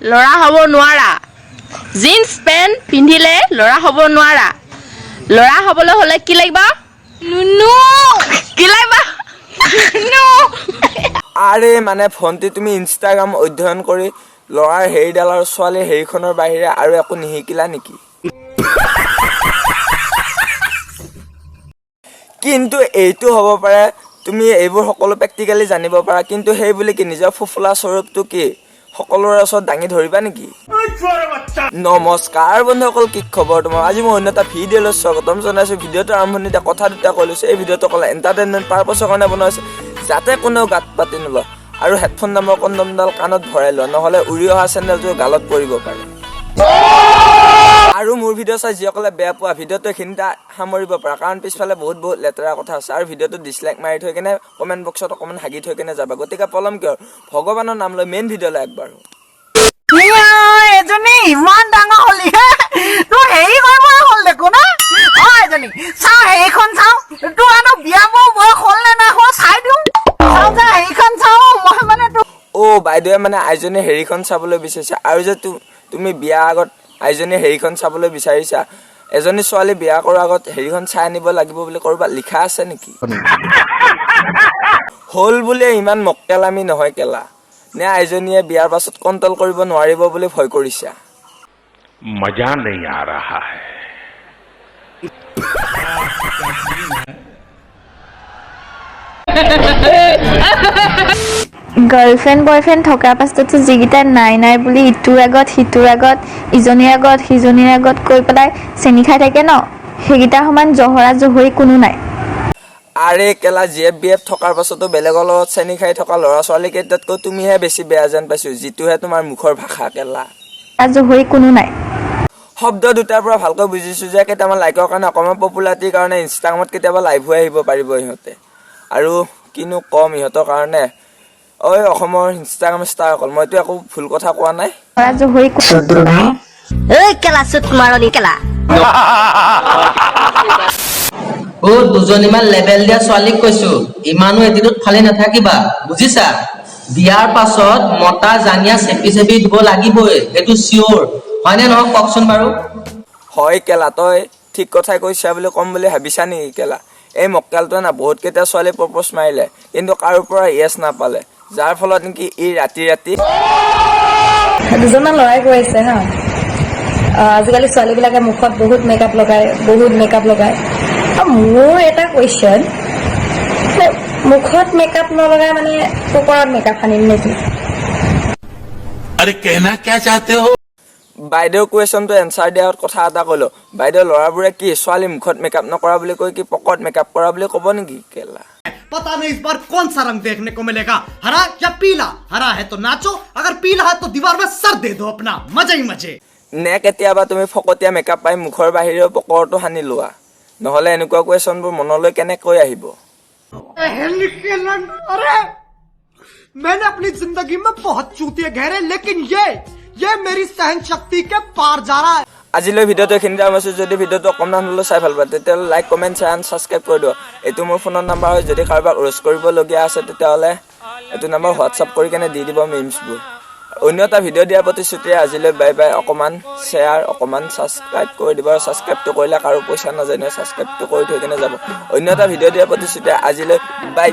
ল'ৰা হ'ব নোৱাৰা জিন্স পেন্ট পিন্ধিলে ল'ৰা হ'ব নোৱাৰা ল'ৰা হ'বলৈ হ'লে কি লাগিব নুনু কি লাগিব নুনু আৰে মানে ভণ্টি তুমি ইনষ্টাগ্ৰাম অধ্যয়ন কৰি ল'ৰাৰ হেৰিডাল আৰু ছোৱালীৰ হেৰিখনৰ বাহিৰে আৰু একো নিশিকিলা নেকি কিন্তু এইটো হ'ব পাৰে তুমি এইবোৰ সকলো প্ৰেক্টিকেলি জানিব পাৰা কিন্তু সেই বুলি কি নিজৰ ফুফুলা স্বৰূপটো কি সকলোৰে ওচৰত দাঙি ধৰিবা নেকি নমস্কাৰ বন্ধুসকল কি খবৰ তোমাৰ আজি মই অন্য এটা ভিডিঅ'লৈ স্বাগতম জনাইছো ভিডিঅ'টো আৰম্ভণিতে কথা দুটা কৈ লৈছো এই ভিডিঅ'টো অকল এণ্টাৰটেইনমেণ্ট পাৰপাছৰ কাৰণে বনোৱা হৈছে যাতে কোনেও গাত পাতি নলয় আৰু হেডফোন নামৰ কণ্ডমডাল কাণত ভৰাই লোৱা নহ'লে উৰি অহা চেণ্ডেলটো গালত পৰিব পাৰে আৰু মোৰ ভিডিঅ' চাই যিসকলে বেয়া পোৱা ভিডিঅ'টো এইখিনিতে সামৰিব পাৰা কাৰণ পিছফালে বহুত লেতেৰা কথা আছে আৰু ভিডিঅ'টো ডিছলাইক মাৰি থৈ কিনে কমেণ্ট বক্সত অকণমান হাগি থৈ কিনে যাবা গতিকে পলম কিয় ভগৱানৰ নাম লৈ মেইন ভিডিঅ'লৈ আগবাঢ়ো এজনী ইমান ডাঙৰ হলি তোৰ হেৰি কৰিবই হ'ল দেখো না এজনী চাওঁ হেৰিখন চাওঁ তোৰ আৰু বিয়া বয়স হ'ল নে নাই হ'ল চাই দিওঁ চাওঁ যে হেৰিখন চাওঁ মই মানে বাইদেৱে মানে আইজনী হেৰিখন চাবলৈ বিচাৰিছে আৰু যে তুমি বিয়া আগত আইজনী হেৰিখন চাবলৈ বিচাৰিছা এজনী ছোৱালী বিয়া কৰাৰ আগত হেৰিখন চাই আনিব লাগিব বুলি ক'ৰবাত লিখা আছে নেকি হ'ল বুলিয়ে ইমান মক্কেলামি নহয় কেলা নে আইজনীয়ে বিয়াৰ পাছত কণ্ট্ৰল কৰিব নোৱাৰিব বুলি ভয় কৰিছা মজা नहीं आ रहा है গাৰ্লফ্ৰেণ্ড বয়ফ্ৰেণ্ড থকাৰ পাছতো যিকেইটা নাই নাই বুলি ইটোৰ আগত সিটোৰ আগত ইজনীৰ আগত সিজনীৰ আগত কৈ পেলাই চেনি খাই থাকে ন সেইকেইটাৰ সমান জহৰা জহৰি কোনো নাই আৰে কেলা জিএফ থকাৰ পাছতো বেলেগৰ লগত চেনি খাই থকা ল'ৰা ছোৱালী কেইটাতকৈ তুমিহে বেছি বেয়া যেন পাইছো যিটোহে তোমাৰ মুখৰ ভাষা কেলা জহৰি কোনো নাই শব্দ দুটাৰ পৰা ভালকৈ বুজিছো যে কেইটামান লাইকৰ কাৰণে অকণমান পপুলাৰিটিৰ কাৰণে ইনষ্টাগ্ৰামত কেতিয়াবা লাইভ হৈ আহিব পাৰিব ইহঁতে আৰু কিনো কম ইহঁতৰ কাৰণে ঐ অসমৰ ইনষ্টাগ্ৰাম ষ্টাৰ অকল মইতো একো ভুল কথা কোৱা নাই জহৰি এই কেলা চুত মাৰণি কেলা দুজনীমান লেবেল দিয়া ছোৱালীক কৈছো ইমানো এটিটোত ফালি নাথাকিবা বুজিছা বিয়াৰ পাছত মতা জানিয়া চেপি চেপি দিব লাগিবই সেইটো চিয়ৰ হয়নে নহয় কওকচোন বাৰু হয় কেলা তই ঠিক কথাই কৈছা বুলি ক'ম বুলি ভাবিছা নেকি কেলা এই মক্কেলটোৱে না বহুত কেইটা ছোৱালী প্ৰপ'জ মাৰিলে কিন্তু কাৰো পৰা য়েছ নাপালে যাৰ ফলত নেকি ই ৰাতি দুজনমান ল'ৰাই কৈ আছে হা আজিকালি ছোৱালীবিলাকে মুখত বহুত মেকআপ লগায় মোৰ এটা কুৱেশ্যন মুখত মেকআপ নলগাই মানে ওপৰত মেকআপ সানিম নেকি अरे कहना क्या चाहते हो বাইদেউ কুৱেশ্যনটো এনচাৰ দিয়াৰ কথা এটা ক'লো বাইদেউ ল'ৰাবোৰে কি ছোৱালী মুখত মেকআপ নকৰা বুলি কৈ কি পকত মেকআপ কৰা বুলি ক'ব নেকি কেলা पता नहीं इस बार कौन सा रंग देखने को मिलेगा हरा या पीला हरा है तो नाचो अगर पीला है तो दीवार में सर दे दो अपना मजे ही मजे নে কেতিয়াবা তুমি ফকতীয়া মেকআপ পাই মুখৰ বাহিৰেও পকৰটো সানি লোৱা নহ'লে এনেকুৱা কুৱেশ্যনবোৰ মনলৈ কেনেকৈ আহিব अरे मैंने अपनी जिंदगी में बहुत चूतिए घेरे लेकिन ये मेरी सहन शक्ति के पार जा रहा है আজিলৈ ভিডিঅ'টো এইখিনিতে আৰম্ভ যদি ভিডিঅ'টো অকণমান হ'লেও চাই ভাল পায় তেতিয়াহ'লে like comment share and subscribe কৰি দিওঁ এইটো মোৰ ফোনৰ নাম্বাৰ হয় যদি কাৰোবাক ৰোষ্ট কৰিবলগীয়া আছে তেতিয়াহ'লে এইটো নাম্বাৰ হোৱাটছআপ কৰি কেনে দি দিব মিমছবোৰ অন্য এটা ভিডিঅ' দিয়াৰ প্ৰতিশ্ৰুতিৰে আজিলৈ বাই বাই অকণমান শ্বেয়াৰ অকণমান ছাবস্ক্ৰাইব কৰি দিব আৰু ছাবস্ক্ৰাইবটো কৰিলে কাৰো পইচা নাযায় নহয় ছাবস্ক্ৰাইবটো কৰি থৈ কেনে যাব অন্য এটা ভিডিঅ' দিয়াৰ প্ৰতিশ্ৰুতিৰে আজিলৈ বাই